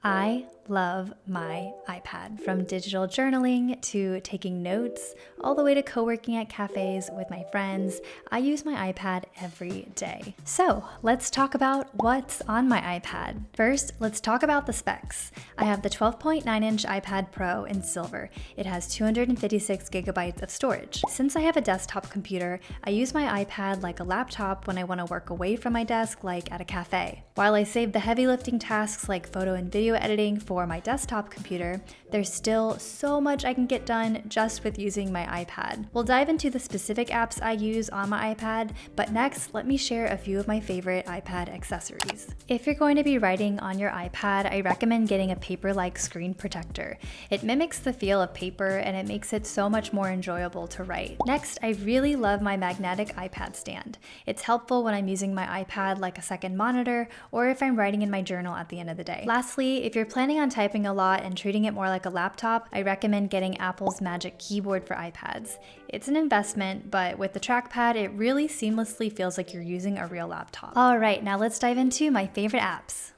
I love my iPad, from digital journaling to taking notes, all the way to co-working at cafes with my friends. I use my iPad every day. So let's talk about what's on my iPad. First, let's talk about the specs. I have the 12.9-inch iPad Pro in silver. It has 256 gigabytes of storage. Since I have a desktop computer, I use my iPad like a laptop when I want to work away from my desk, like at a cafe. While I save the heavy lifting tasks like photo and video editing for my desktop computer, there's still so much I can get done just with using my iPad. We'll dive into the specific apps I use on my iPad, but next, let me share a few of my favorite iPad accessories. If you're going to be writing on your iPad, I recommend getting a paper-like screen protector. It mimics the feel of paper and it makes it so much more enjoyable to write. Next, I really love my magnetic iPad stand. It's helpful when I'm using my iPad like a second monitor or if I'm writing in my journal at the end of the day. Lastly, if you're planning on typing a lot and treating it more like a laptop, I recommend getting Apple's Magic Keyboard for iPads. It's an investment, but with the trackpad, it really seamlessly feels like you're using a real laptop. All right, now let's dive into my favorite apps.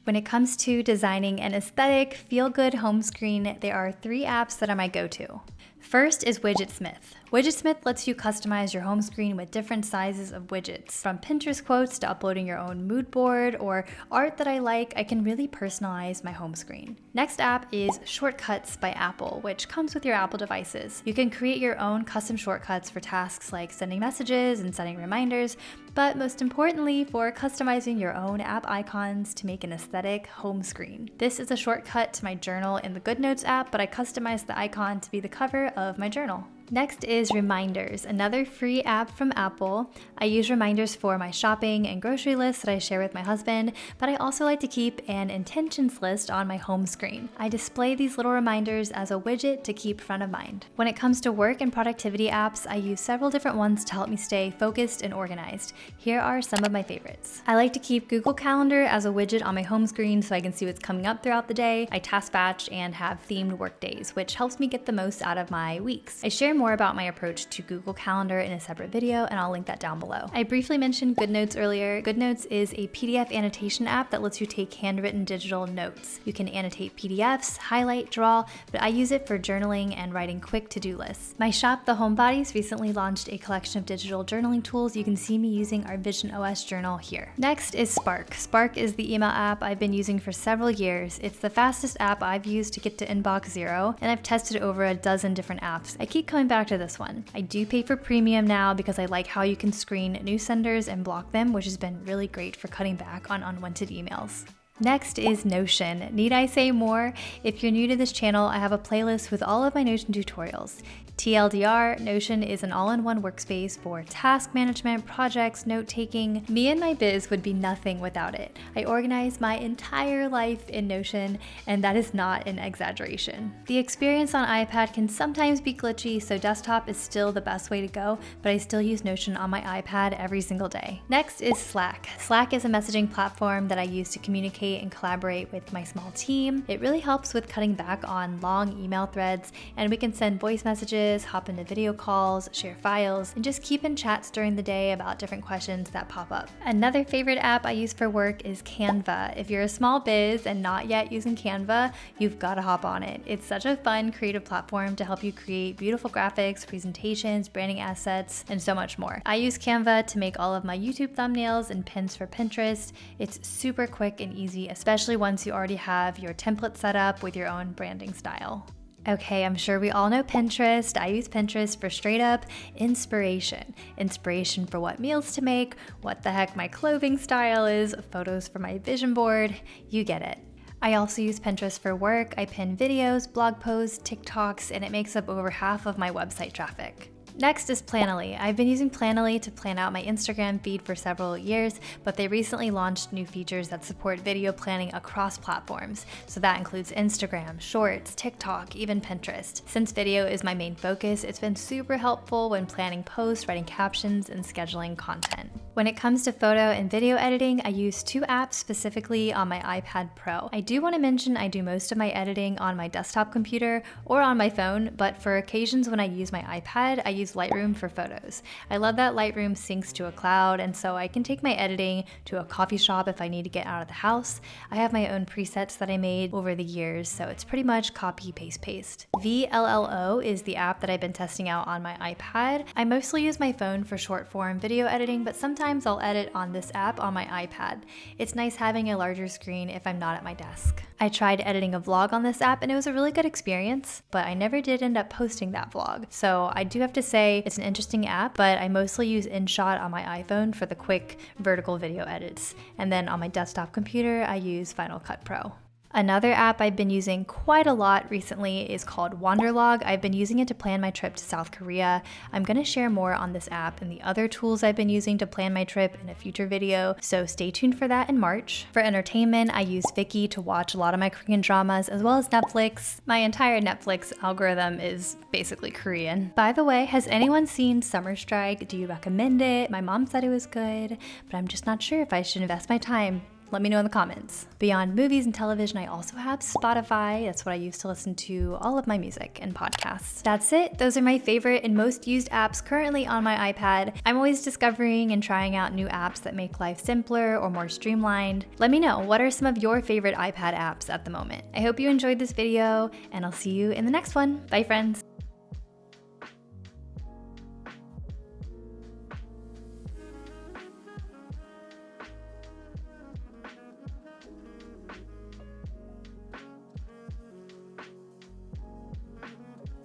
When it comes to designing an aesthetic, feel-good home screen, there are 3 apps that are my go-to. First is Widgetsmith. Widgetsmith lets you customize your home screen with different sizes of widgets. From Pinterest quotes to uploading your own mood board or art that I like, I can really personalize my home screen. Next app is Shortcuts by Apple, which comes with your Apple devices. You can create your own custom shortcuts for tasks like sending messages and setting reminders, but most importantly, for customizing your own app icons to make an aesthetic home screen. This is a shortcut to my journal in the GoodNotes app, but I customized the icon to be the cover of my journal. Next is Reminders, another free app from Apple. I use reminders for my shopping and grocery lists that I share with my husband, but I also like to keep an intentions list on my home screen. I display these little reminders as a widget to keep front of mind. When it comes to work and productivity apps, I use several different ones to help me stay focused and organized. Here are some of my favorites. I like to keep Google Calendar as a widget on my home screen so I can see what's coming up throughout the day. I task batch and have themed work days, which helps me get the most out of my weeks. I share more about my approach to Google Calendar in a separate video, and I'll link that down below. I briefly mentioned GoodNotes earlier. GoodNotes is a PDF annotation app that lets you take handwritten digital notes. You can annotate PDFs, highlight, draw, but I use it for journaling and writing quick to-do lists. My shop, The Homebodies, recently launched a collection of digital journaling tools. You can see me using our Vision OS journal here. Next is Spark. Spark is the email app I've been using for several years. It's the fastest app I've used to get to inbox zero, and I've tested over a dozen different apps. I keep coming back to this one. I do pay for premium now because I like how you can screen new senders and block them, which has been really great for cutting back on unwanted emails. Next is Notion. Need I say more? If you're new to this channel, I have a playlist with all of my Notion tutorials. TLDR, Notion is an all-in-one workspace for task management, projects, note-taking. Me and my biz would be nothing without it. I organize my entire life in Notion, and that is not an exaggeration. The experience on iPad can sometimes be glitchy, so desktop is still the best way to go, but I still use Notion on my iPad every single day. Next is Slack. Slack is a messaging platform that I use to communicate and collaborate with my small team. It really helps with cutting back on long email threads, and we can send voice messages, hop into video calls, share files, and just keep in chats during the day about different questions that pop up. Another favorite app I use for work is Canva. If you're a small biz and not yet using Canva, you've got to hop on it. It's such a fun, creative platform to help you create beautiful graphics, presentations, branding assets, and so much more. I use Canva to make all of my YouTube thumbnails and pins for Pinterest. It's super quick and easy, especially once you already have your template set up with your own branding style. Okay, I'm sure we all know Pinterest. I use Pinterest for straight up inspiration. Inspiration for what meals to make, what the heck my clothing style is, photos for my vision board, you get it. I also use Pinterest for work. I pin videos, blog posts, TikToks, and it makes up over half of my website traffic. Next is Planoly. I've been using Planoly to plan out my Instagram feed for several years, but they recently launched new features that support video planning across platforms. So that includes Instagram, Shorts, TikTok, even Pinterest. Since video is my main focus, it's been super helpful when planning posts, writing captions, and scheduling content. When it comes to photo and video editing, I use two apps specifically on my iPad Pro. I do want to mention I do most of my editing on my desktop computer or on my phone, but for occasions when I use my iPad, I use Lightroom for photos. I love that Lightroom syncs to a cloud, and so I can take my editing to a coffee shop if I need to get out of the house. I have my own presets that I made over the years, so it's pretty much copy, paste, paste. VLLO is the app that I've been testing out on my iPad. I mostly use my phone for short form video editing, but sometimes I'll edit on this app on my iPad. It's nice having a larger screen if I'm not at my desk. I tried editing a vlog on this app and it was a really good experience, but I never did end up posting that vlog. So I do have to say it's an interesting app, but I mostly use InShot on my iPhone for the quick vertical video edits. And then on my desktop computer, I use Final Cut Pro. Another app I've been using quite a lot recently is called Wanderlog. I've been using it to plan my trip to South Korea. I'm going to share more on this app and the other tools I've been using to plan my trip in a future video, so stay tuned for that in March. For entertainment, I use Viki to watch a lot of my Korean dramas as well as Netflix. My entire Netflix algorithm is basically Korean. By the way, has anyone seen Summer Strike? Do you recommend it? My mom said it was good, but I'm just not sure if I should invest my time. Let me know in the comments. Beyond movies and television, I also have Spotify. That's what I use to listen to all of my music and podcasts. That's it. Those are my favorite and most used apps currently on my iPad. I'm always discovering and trying out new apps that make life simpler or more streamlined. Let me know, what are some of your favorite iPad apps at the moment? I hope you enjoyed this video, and I'll see you in the next one. Bye, friends.